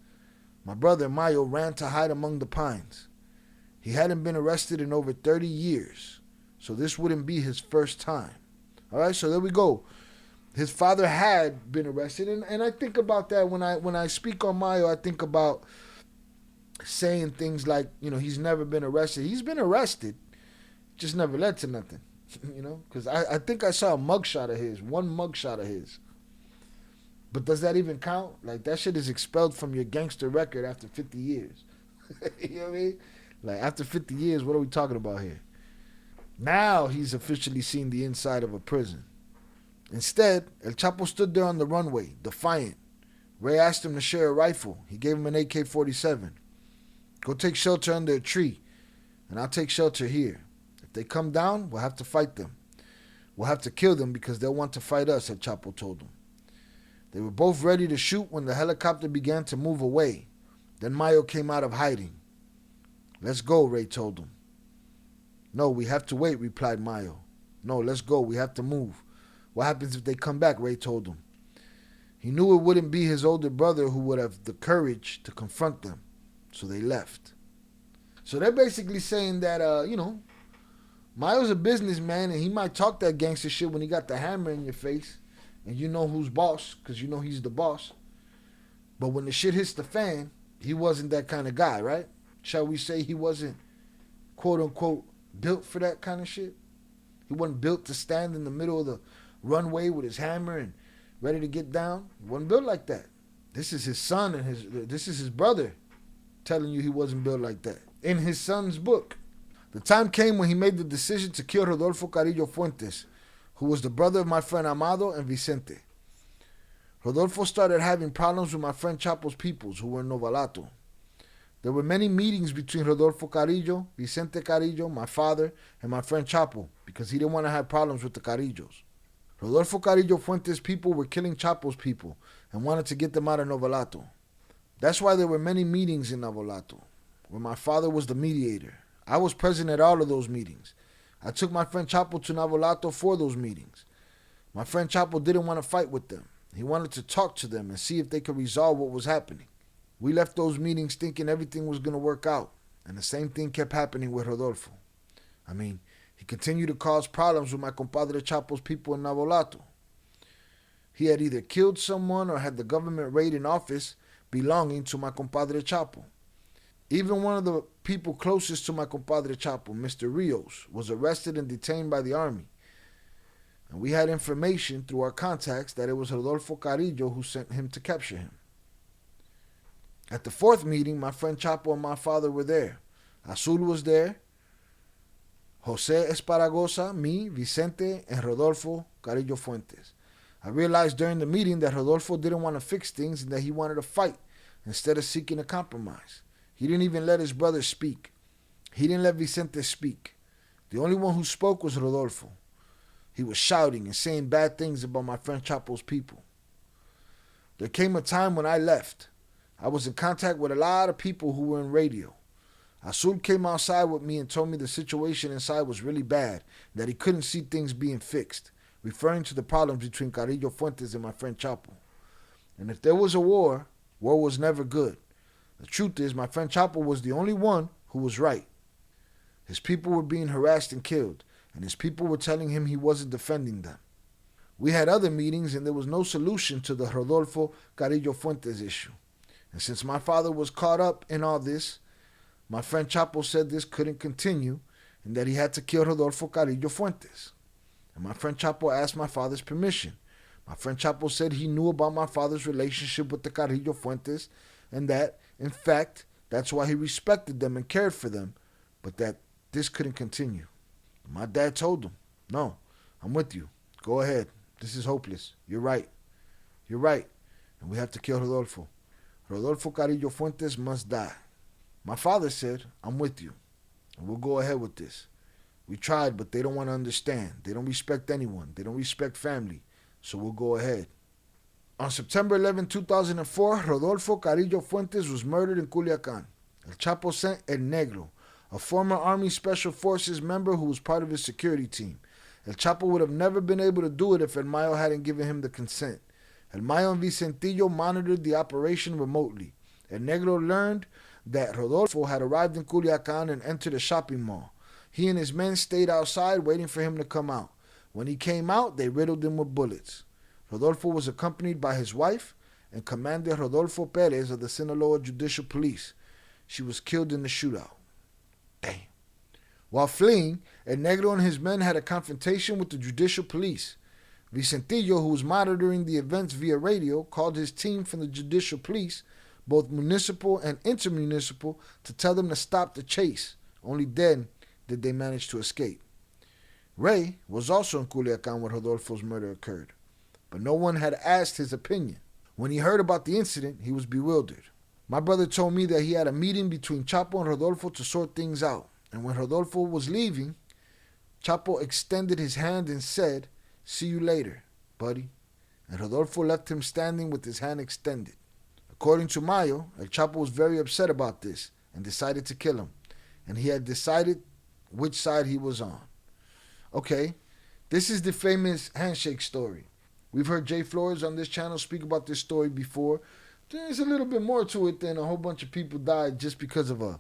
A: My brother, Mayo, ran to hide among the pines. He hadn't been arrested in over 30 years, so this wouldn't be his first time." All right, so there we go. His father had been arrested, and I think about that when I speak on Mayo. I think about saying things like, he's never been arrested. He's been arrested, just never led to nothing. Because I think I saw a mugshot of his, one mugshot of his. But does that even count? Like, that shit is expelled from your gangster record after 50 years. You know what I mean? Like, after 50 years, what are we talking about here? Now he's officially seen the inside of a prison. Instead, El Chapo stood there on the runway, defiant. Ray asked him to share a rifle. He gave him an AK-47. Go take shelter under a tree, and I'll take shelter here. If they come down, we'll have to fight them. We'll have to kill them because they'll want to fight us, El Chapo told him. They were both ready to shoot when the helicopter began to move away. Then Mayo came out of hiding. Let's go, Ray told him. No, we have to wait, replied Mayo. No, let's go, we have to move. What happens if they come back, Ray told him. He knew it wouldn't be his older brother who would have the courage to confront them. So they left. So they're basically saying that, Mayo's a businessman and he might talk that gangster shit when he got the hammer in your face and you know who's boss because you know he's the boss. But when the shit hits the fan, he wasn't that kind of guy, right? Shall we say he wasn't, quote unquote, built for that kind of shit? He wasn't built to stand in the middle of the runway with his hammer and ready to get down. He wasn't built like that. This is his son and this is his brother telling you he wasn't built like that. In his son's book. The time came when he made the decision to kill Rodolfo Carrillo Fuentes, who was the brother of my friend Amado and Vicente. Rodolfo started having problems with my friend Chapo's peoples who were in Novalato. There were many meetings between Rodolfo Carrillo, Vicente Carrillo, my father, and my friend Chapo because he didn't want to have problems with the Carrillos. Rodolfo Carrillo Fuentes' people were killing Chapo's people and wanted to get them out of Novalato. That's why there were many meetings in Novalato, where my father was the mediator. I was present at all of those meetings. I took my friend Chapo to Novalato for those meetings. My friend Chapo didn't want to fight with them. He wanted to talk to them and see if they could resolve what was happening. We left those meetings thinking everything was going to work out, and the same thing kept happening with Rodolfo. He continued to cause problems with my compadre Chapo's people in Novalato. He had either killed someone or had the government raid in office belonging to my compadre Chapo. Even one of the people closest to my compadre Chapo, Mr. Rios, was arrested and detained by the army. And we had information through our contacts that it was Rodolfo Carrillo who sent him to capture him. At the fourth meeting, my friend Chapo and my father were there. Azul was there, Jose Esparagosa, me, Vicente, and Rodolfo Carrillo Fuentes. I realized during the meeting that Rodolfo didn't want to fix things and that he wanted to fight instead of seeking a compromise. He didn't even let his brother speak. He didn't let Vicente speak. The only one who spoke was Rodolfo. He was shouting and saying bad things about my friend Chapo's people. There came a time when I left. I was in contact with a lot of people who were in radio. Azul came outside with me and told me the situation inside was really bad, that he couldn't see things being fixed, referring to the problems between Carrillo Fuentes and my friend Chapo. And if there was a war was never good. The truth is, my friend Chapo was the only one who was right. His people were being harassed and killed, and his people were telling him he wasn't defending them. We had other meetings, and there was no solution to the Rodolfo Carrillo Fuentes issue. And since my father was caught up in all this, my friend Chapo said this couldn't continue, and that he had to kill Rodolfo Carrillo Fuentes. And my friend Chapo asked my father's permission. My friend Chapo said he knew about my father's relationship with the Carrillo Fuentes, and that, in fact, that's why he respected them and cared for them, but that this couldn't continue. My dad told him, no, I'm with you. Go ahead. This is hopeless. You're right. You're right. And we have to kill Rodolfo. Rodolfo Carrillo Fuentes must die. My father said, I'm with you. And we'll go ahead with this. We tried, but they don't want to understand. They don't respect anyone. They don't respect family. So we'll go ahead. On September 11, 2004, Rodolfo Carrillo Fuentes was murdered in Culiacán. El Chapo sent El Negro, a former Army Special Forces member who was part of his security team. El Chapo would have never been able to do it if El Mayo hadn't given him the consent. El Mayo and Vicentillo monitored the operation remotely. El Negro learned that Rodolfo had arrived in Culiacán and entered a shopping mall. He and his men stayed outside waiting for him to come out. When he came out, they riddled him with bullets. Rodolfo was accompanied by his wife and Commander Rodolfo Perez of the Sinaloa Judicial Police. She was killed in the shootout. Damn. While fleeing, El Negro and his men had a confrontation with the judicial police. Vicentillo, who was monitoring the events via radio, called his team from the judicial police, both municipal and intermunicipal, to tell them to stop the chase. Only then did they manage to escape. Ray was also in Culiacan when Rodolfo's murder occurred, but no one had asked his opinion. When he heard about the incident, he was bewildered. My brother told me that he had a meeting between Chapo and Rodolfo to sort things out, and when Rodolfo was leaving, Chapo extended his hand and said, "See you later, buddy," and Rodolfo left him standing with his hand extended. According to Mayo, El Chapo was very upset about this and decided to kill him, and he had decided which side he was on. Okay, this is the famous handshake story. We've heard Jay Flores on this channel speak about this story before. There's a little bit more to it than a whole bunch of people died just because of a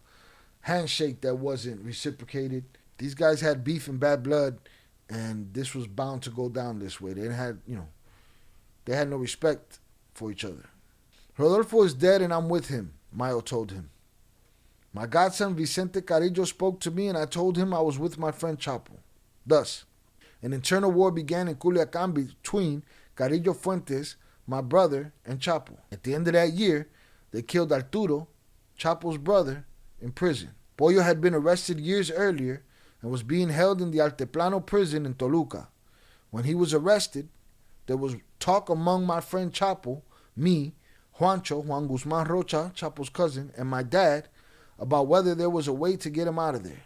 A: handshake that wasn't reciprocated. These guys had beef and bad blood, and this was bound to go down this way. They had no respect for each other. Rodolfo is dead and I'm with him, Mayo told him. My godson Vicente Carillo spoke to me and I told him I was with my friend Chapo. Thus, an internal war began in Culiacan between Carillo Fuentes, my brother, and Chapo. At the end of that year, they killed Arturo, Chapo's brother, in prison. Pollo had been arrested years earlier and was being held in the Altiplano prison in Toluca. When he was arrested, there was talk among my friend Chapo, me, Juan Guzman Rocha, Chapo's cousin, and my dad about whether there was a way to get him out of there.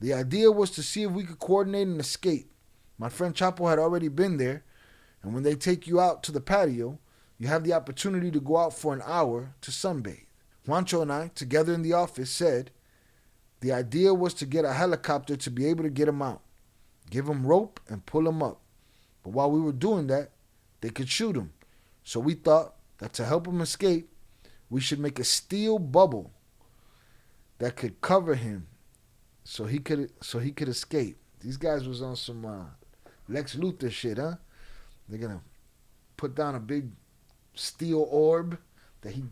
A: The idea was to see if we could coordinate an escape. My friend Chapo had already been there, and when they take you out to the patio, you have the opportunity to go out for an hour to sunbathe. Juancho and I, together in the office, said the idea was to get a helicopter to be able to get him out, give him rope and pull him up. But while we were doing that, they could shoot him. So we thought that to help him escape, we should make a steel bubble that could cover him so he could escape. These guys was on some Lex Luthor shit, huh? They're gonna put down a big steel orb that he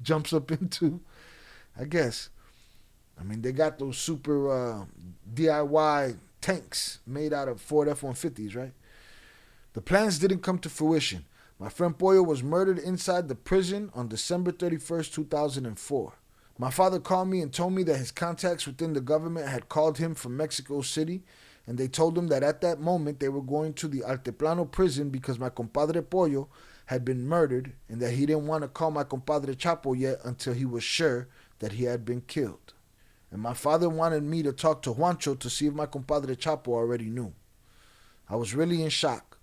A: jumps up into, I guess. I mean, they got those super DIY tanks made out of Ford F-150s, right? The plans didn't come to fruition. My friend Pollo was murdered inside the prison on December 31st, 2004. My father called me and told me that his contacts within the government had called him from Mexico City, and they told him that at that moment they were going to the Altiplano prison because my compadre Pollo had been murdered and that he didn't want to call my compadre Chapo yet until he was sure that he had been killed. And my father wanted me to talk to Juancho to see if my compadre Chapo already knew. I was really in shock.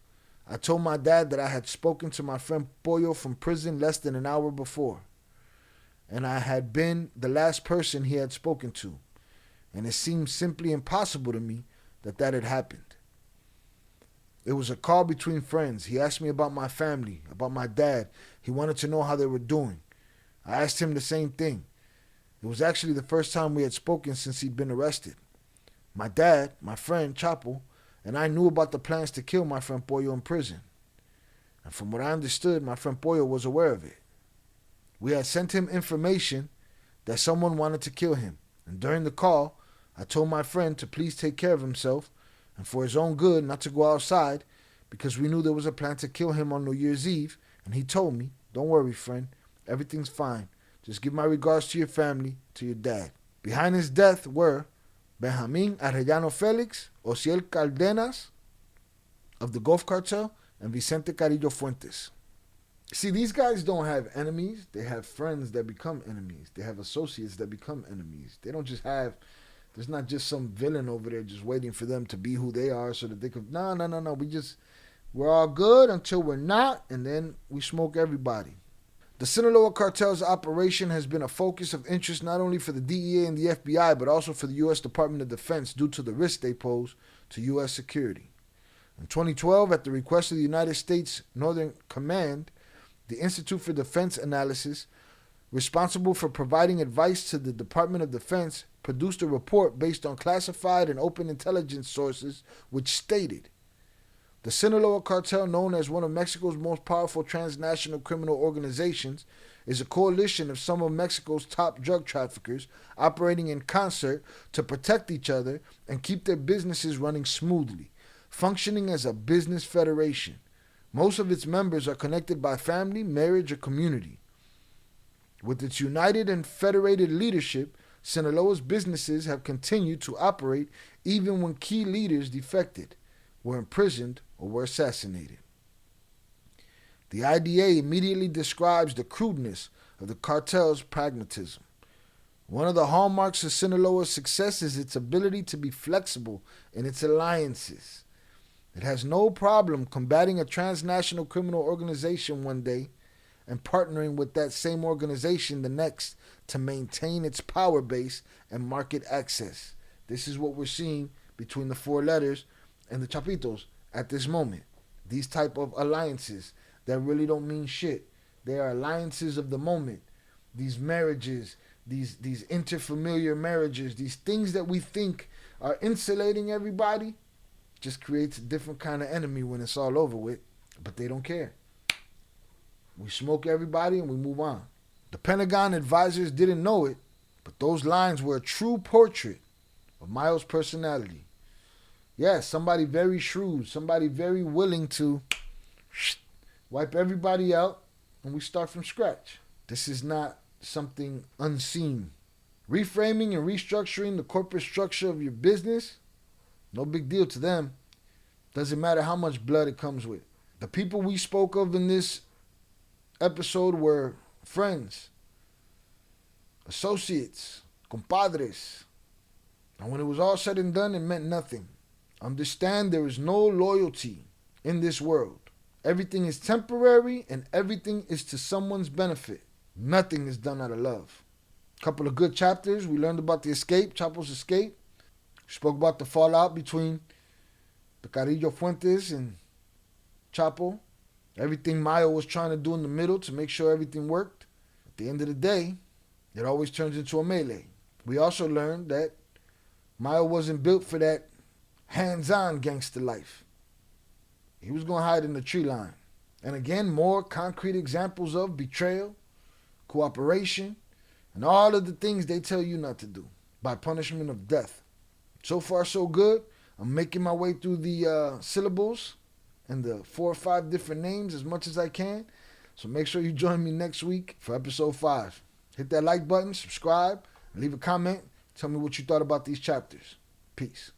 A: I told my dad that I had spoken to my friend Pollo from prison less than an hour before, and I had been the last person he had spoken to, and it seemed simply impossible to me that had happened. It was a call between friends. He asked me about my family, about my dad. He wanted to know how they were doing. I asked him the same thing. It was actually the first time we had spoken since he'd been arrested. My dad, my friend Chapo, and I knew about the plans to kill my friend Pollo in prison. And from what I understood, my friend Pollo was aware of it. We had sent him information that someone wanted to kill him. And during the call, I told my friend to please take care of himself and for his own good not to go outside because we knew there was a plan to kill him on New Year's Eve. And he told me, "Don't worry, friend. Everything's fine. Just give my regards to your family, to your dad." Behind his death were Benjamin Arellano Félix, Osiel Caldenas of the Gulf Cartel, and Vicente Carillo Fuentes. See, these guys don't have enemies. They have friends that become enemies. They have associates that become enemies. They don't just have, there's not just some villain over there just waiting for them to be who they are so that they could, no. We're all good until we're not, and then we smoke everybody. The Sinaloa Cartel's operation has been a focus of interest not only for the DEA and the FBI, but also for the U.S. Department of Defense due to the risk they pose to U.S. security. In 2012, at the request of the United States Northern Command, the Institute for Defense Analysis, responsible for providing advice to the Department of Defense, produced a report based on classified and open intelligence sources which stated The Sinaloa Cartel, known as one of Mexico's most powerful transnational criminal organizations, is a coalition of some of Mexico's top drug traffickers operating in concert to protect each other and keep their businesses running smoothly, functioning as a business federation. Most of its members are connected by family, marriage, or community. With its united and federated leadership, Sinaloa's businesses have continued to operate even when key leaders defected, were imprisoned, or were assassinated. The IDA immediately describes the crudeness of the cartel's pragmatism. One of the hallmarks of Sinaloa's success is its ability to be flexible in its alliances. It has no problem combating a transnational criminal organization one day and partnering with that same organization the next to maintain its power base and market access. This is what we're seeing between the four letters and the Chapitos at this moment. These type of alliances that really don't mean shit. They are alliances of the moment. These marriages, these interfamiliar marriages, these things that we think are insulating everybody, just creates a different kind of enemy when it's all over with. But they don't care. We smoke everybody and we move on. The Pentagon advisors didn't know it, but those lines were a true portrait of Mayo's personality. Yes, somebody very shrewd, somebody very willing to wipe everybody out and we start from scratch. This is not something unseen. Reframing and restructuring the corporate structure of your business, no big deal to them. Doesn't matter how much blood it comes with. The people we spoke of in this episode were friends, associates, compadres. And when it was all said and done, it meant nothing. Understand there is no loyalty in this world. Everything is temporary and everything is to someone's benefit. Nothing is done out of love. A couple of good chapters. We learned about the escape, Chapo's escape. We spoke about the fallout between the Carrillo Fuentes and Chapo. Everything Mayo was trying to do in the middle to make sure everything worked. At the end of the day, it always turns into a melee. We also learned that Mayo wasn't built for that hands-on gangster life. He was going to hide in the tree line. And again, more concrete examples of betrayal, cooperation, and all of the things they tell you not to do by punishment of death. So far, so good. I'm making my way through the syllables and the 4 or 5 different names as much as I can. So make sure you join me next week for episode 5. Hit that like button, subscribe, and leave a comment. Tell me what you thought about these chapters. Peace.